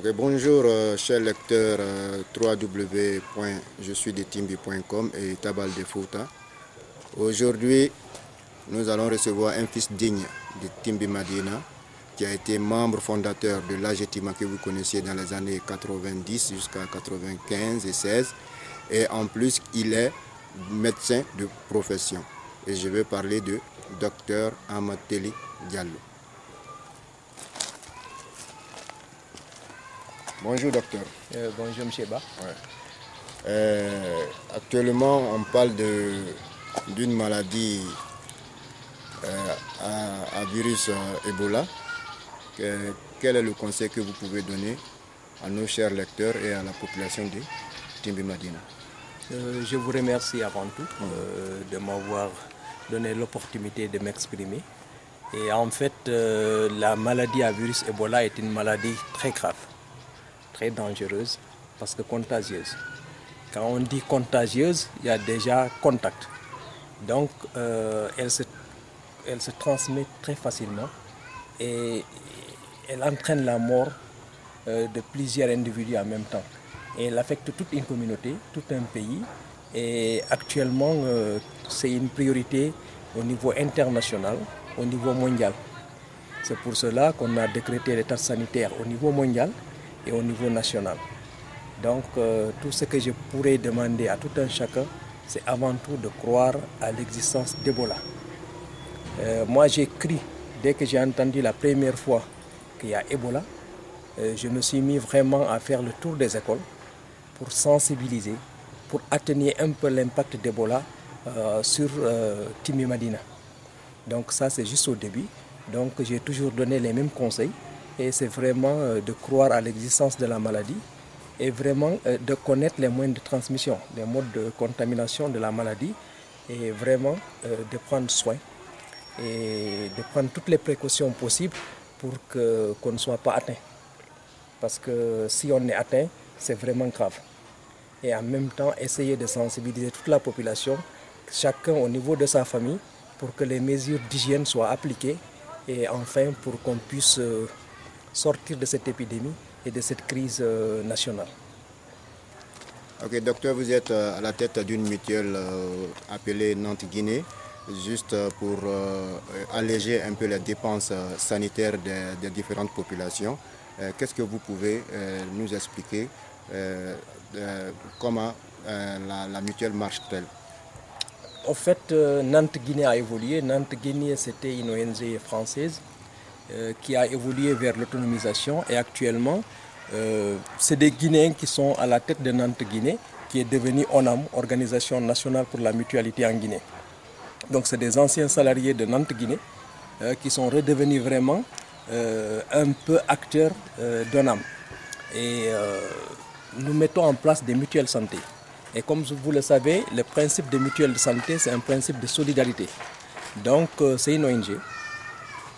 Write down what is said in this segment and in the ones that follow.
Ok, bonjour chers lecteurs www.jesuisdetimbi.com et Tabal de Fouta. Aujourd'hui, nous allons recevoir un fils digne de Timbi Madina qui a été membre fondateur de l'AGETIMA que vous connaissiez dans les années 90 jusqu'à 95 et 16. Et en plus, il est médecin de profession. Et je vais parler de Dr Amateli Diallo. Bonjour docteur. Bonjour M. Ba. Ouais. Actuellement, on parle d'une maladie à virus Ebola. Quel est le conseil que vous pouvez donner à nos chers lecteurs et à la population de Timbi Madina? Je vous remercie avant tout de m'avoir donné l'opportunité de m'exprimer. Et en fait, la maladie à virus Ebola est une maladie très grave, très dangereuse, parce que contagieuse. Quand on dit contagieuse, il y a déjà contact. Donc, elle se transmet très facilement et elle entraîne la mort de plusieurs individus en même temps. Et elle affecte toute une communauté, tout un pays. Et actuellement, c'est une priorité au niveau international, au niveau mondial. C'est pour cela qu'on a décrété l'état sanitaire au niveau mondial et au niveau national. Donc, tout ce que je pourrais demander à tout un chacun, c'est avant tout de croire à l'existence d'Ebola. Moi, j'ai cru, dès que j'ai entendu la première fois qu'il y a Ebola, je me suis mis vraiment à faire le tour des écoles pour sensibiliser, pour atténuer un peu l'impact d'Ebola sur Timbi Madina. Donc ça, c'est juste au début. Donc j'ai toujours donné les mêmes conseils et c'est vraiment de croire à l'existence de la maladie et vraiment de connaître les moyens de transmission, les modes de contamination de la maladie et vraiment de prendre soin et de prendre toutes les précautions possibles pour qu'on ne soit pas atteint. Parce que si on est atteint, c'est vraiment grave. Et en même temps, essayer de sensibiliser toute la population, chacun au niveau de sa famille, pour que les mesures d'hygiène soient appliquées et enfin pour qu'on puisse sortir de cette épidémie et de cette crise nationale. Ok, docteur, vous êtes à la tête d'une mutuelle appelée Nantes-Guinée, juste pour alléger un peu les dépenses sanitaires des différentes populations. Qu'est-ce que vous pouvez nous expliquer comment la mutuelle marche-t-elle? En fait, Nantes-Guinée a évolué. Nantes-Guinée, c'était une ONG française qui a évolué vers l'autonomisation. Et actuellement, c'est des Guinéens qui sont à la tête de Nantes-Guinée, qui est devenue ONAM, Organisation nationale pour la mutualité en Guinée. Donc, c'est des anciens salariés de Nantes-Guinée qui sont redevenus vraiment un peu acteurs d'ONAM. Et nous mettons en place des mutuelles santé. Et comme vous le savez, le principe de mutuelle de santé, c'est un principe de solidarité. Donc, c'est une ONG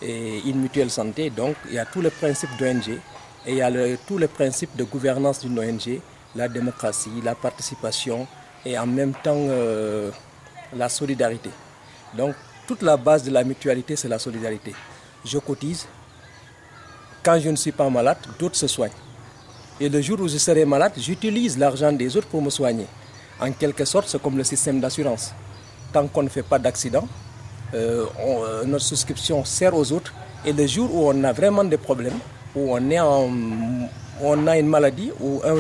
et une mutuelle santé. Donc, il y a tous les principes d'ONG et il y a tous les principes de gouvernance d'une ONG, la démocratie, la participation et en même temps la solidarité. Donc, toute la base de la mutualité, c'est la solidarité. Je cotise. Quand je ne suis pas malade, d'autres se soignent. Et le jour où je serai malade, j'utilise l'argent des autres pour me soigner. En quelque sorte, c'est comme le système d'assurance. Tant qu'on ne fait pas d'accident, notre souscription sert aux autres. Et le jour où on a vraiment des problèmes, où on a une maladie, où un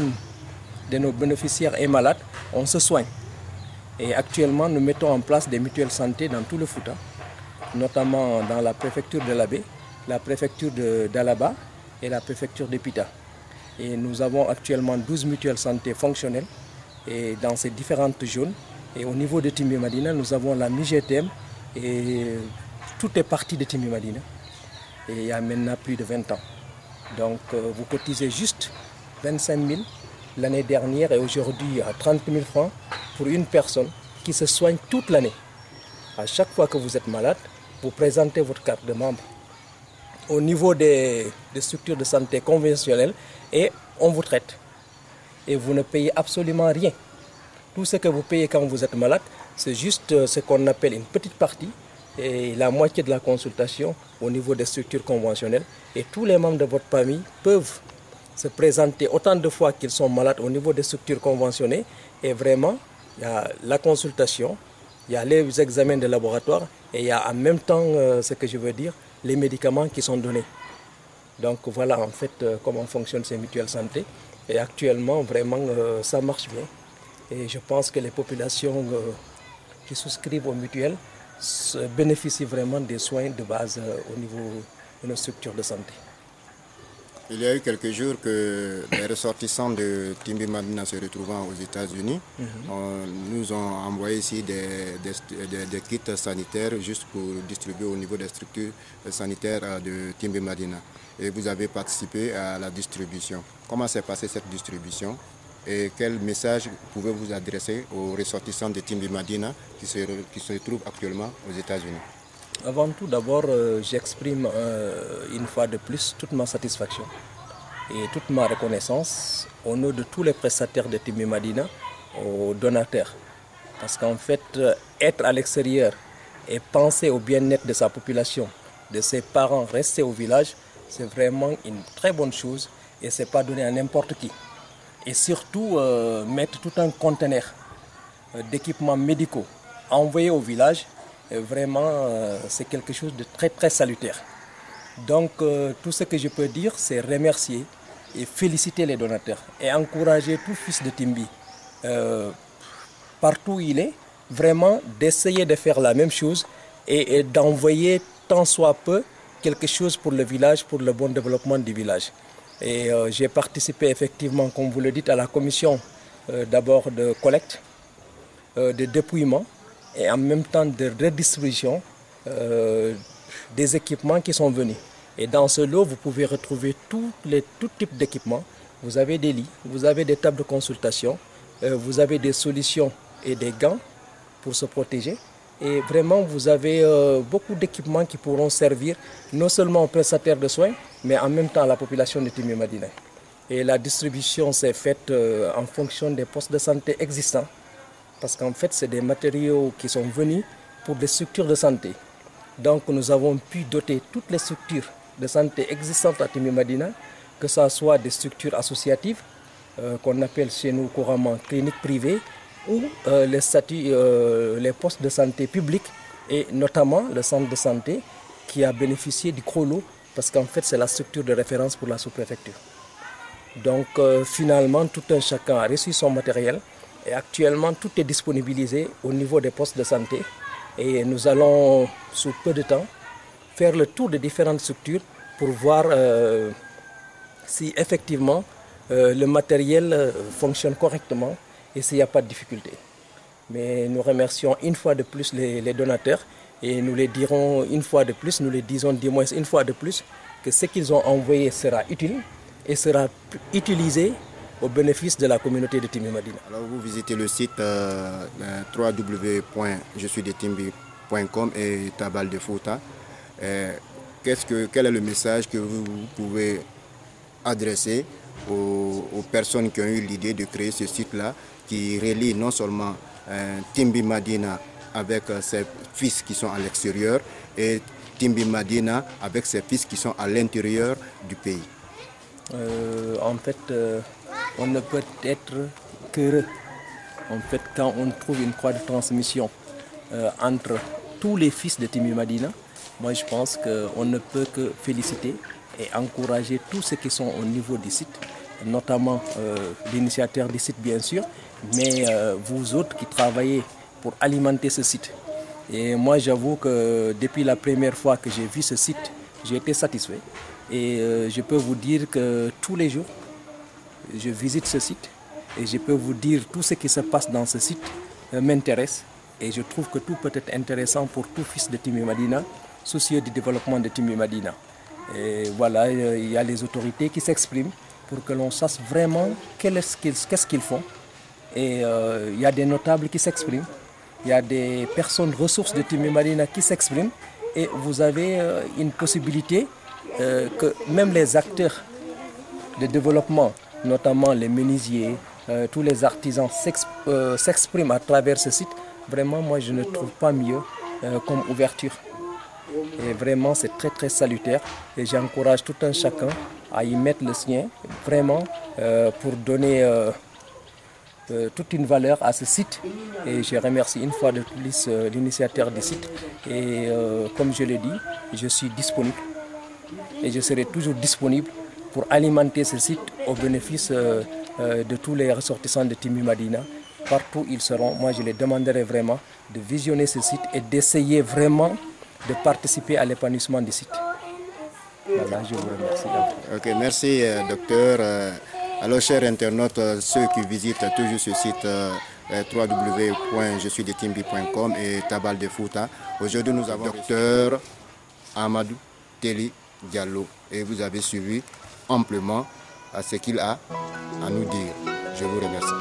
de nos bénéficiaires est malade, on se soigne. Et actuellement, nous mettons en place des mutuelles santé dans tout le Fouta, notamment dans la préfecture de l'Abbé, la préfecture d'Alaba et la préfecture de Pita. Et nous avons actuellement 12 mutuelles santé fonctionnelles et dans ces différentes zones. Et au niveau de Timbi Madina, nous avons la MIGTM et tout est parti de Timbi Madina. Et il y a maintenant plus de 20 ans. Donc vous cotisez juste 25 000 l'année dernière et aujourd'hui à 30 000 francs pour une personne qui se soigne toute l'année. À chaque fois que vous êtes malade, vous présentez votre carte de membre au niveau des structures de santé conventionnelles et on vous traite. Et vous ne payez absolument rien. Tout ce que vous payez quand vous êtes malade, c'est juste ce qu'on appelle une petite partie et la moitié de la consultation au niveau des structures conventionnelles. Et tous les membres de votre famille peuvent se présenter autant de fois qu'ils sont malades au niveau des structures conventionnées. Et vraiment, il y a la consultation, il y a les examens de laboratoire et il y a en même temps, ce que je veux dire, les médicaments qui sont donnés. Donc voilà en fait comment fonctionnent ces mutuelles santé. Et actuellement, vraiment, ça marche bien. Et je pense que les populations qui souscrivent aux mutuelles bénéficient vraiment des soins de base au niveau de nos structures de santé. Il y a eu quelques jours que les ressortissants de Timbi Madina se retrouvant aux États-Unis nous ont envoyé ici des kits sanitaires juste pour distribuer au niveau des structures sanitaires de Timbi Madina. Et vous avez participé à la distribution. Comment s'est passée cette distribution et quel message pouvez-vous adresser aux ressortissants de Timbi Madina qui se trouvent actuellement aux États-Unis? Avant tout, d'abord, j'exprime une fois de plus toute ma satisfaction et toute ma reconnaissance au nom de tous les prestataires de Timbi Madina, aux donateurs. Parce qu'en fait, être à l'extérieur et penser au bien-être de sa population, de ses parents, rester au village, c'est vraiment une très bonne chose et ce n'est pas donné à n'importe qui. Et surtout, mettre tout un conteneur d'équipements médicaux envoyés au village, vraiment, c'est quelque chose de très très salutaire. Donc, tout ce que je peux dire, c'est remercier et féliciter les donateurs et encourager tout fils de Timbi, partout où il est, vraiment d'essayer de faire la même chose et d'envoyer tant soit peu quelque chose pour le village, pour le bon développement du village. Et j'ai participé effectivement, comme vous le dites, à la commission d'abord de collecte, de dépouillement, et en même temps de redistribution des équipements qui sont venus. Et dans ce lot, vous pouvez retrouver tout type d'équipements. Vous avez des lits, vous avez des tables de consultation, vous avez des solutions et des gants pour se protéger. Et vraiment, vous avez beaucoup d'équipements qui pourront servir non seulement aux prestataires de soins, mais en même temps à la population de Timbi Madina. Et la distribution s'est faite en fonction des postes de santé existants. Parce qu'en fait, c'est des matériaux qui sont venus pour des structures de santé. Donc, nous avons pu doter toutes les structures de santé existantes à Timbi Madina, que ce soit des structures associatives, qu'on appelle chez nous couramment cliniques privées, ou les postes de santé publics, et notamment le centre de santé qui a bénéficié du CROLO, parce qu'en fait, c'est la structure de référence pour la sous-préfecture. Donc, finalement, tout un chacun a reçu son matériel. Et actuellement, tout est disponibilisé au niveau des postes de santé. Et nous allons, sous peu de temps, faire le tour de différentes structures pour voir si effectivement le matériel fonctionne correctement et s'il n'y a pas de difficulté. Mais nous remercions une fois de plus les donateurs et nous les dirons une fois de plus, nous les disons du moins une fois de plus que ce qu'ils ont envoyé sera utile et sera utilisé au bénéfice de la communauté de Timbi Madina. Alors vous visitez le site www.jesuisdetimbi.com et Tabal de Fouta. Quel est le message que vous pouvez adresser aux personnes qui ont eu l'idée de créer ce site-là, qui relie non seulement Timbi Madina avec ses fils qui sont à l'extérieur et Timbi Madina avec ses fils qui sont à l'intérieur du pays? En fait, on ne peut être qu'heureux en fait, quand on trouve une croix de transmission entre tous les fils de Timbi Madina. Moi, je pense qu'on ne peut que féliciter et encourager tous ceux qui sont au niveau du site, notamment l'initiateur du site, bien sûr, mais vous autres qui travaillez pour alimenter ce site. Et moi, j'avoue que depuis la première fois que j'ai vu ce site, j'ai été satisfait. Et je peux vous dire que tous les jours, je visite ce site et je peux vous dire tout ce qui se passe dans ce site m'intéresse. Et je trouve que tout peut être intéressant pour tout fils de Timbi Madina, soucieux du développement de Timbi Madina. Et voilà, il y a les autorités qui s'expriment pour que l'on sache vraiment qu'est-ce qu'ils font. Et il y a des notables qui s'expriment, il y a des personnes ressources de Timbi Madina qui s'expriment. Et vous avez une possibilité que même les acteurs de développement, notamment les menuisiers, tous les artisans s'expriment à travers ce site. Vraiment, moi, je ne trouve pas mieux comme ouverture. Et vraiment, c'est très très salutaire. Et j'encourage tout un chacun à y mettre le sien, vraiment, pour donner toute une valeur à ce site. Et je remercie une fois de plus l'initiateur du site. Et comme je l'ai dit, je suis disponible. Et je serai toujours disponible pour alimenter ce site au bénéfice de tous les ressortissants de Timbi Madina. Partout où ils seront, moi je les demanderai vraiment de visionner ce site et d'essayer vraiment de participer à l'épanouissement du site. Voilà, je vous remercie. Ok, merci docteur. Alors chers internautes, ceux qui visitent toujours ce site www.jesuisdetimbi.com et Tabal de Fouta. Aujourd'hui nous avons docteur Amadou Teli Diallo et vous avez suivi amplement à ce qu'il a à nous dire. Je vous remercie.